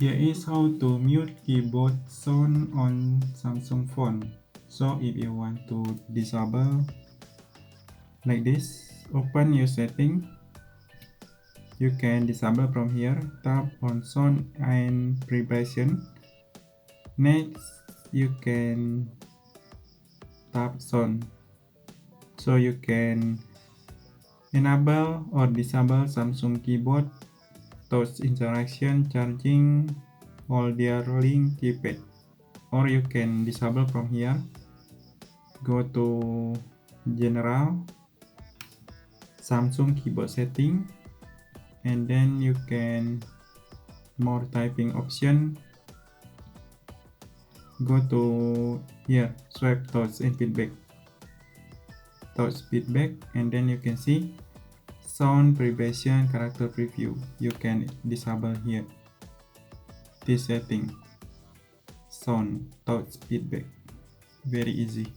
Here is how to mute keyboard sound on Samsung phone. So if you want to disable like this, open your setting. You can disable from here. Tap on sound and vibration. Next, you can tap sound. So you can enable or disable Samsung keyboard, touch interaction, charging, or their link keypad. Or you can disable from here. Go to general, Samsung keyboard setting, and then you can more typing option. Go to here, swipe touch and feedback. Touch feedback, and then you can see sound vibration character preview. You can disable here this setting, sound touch feedback, very easy.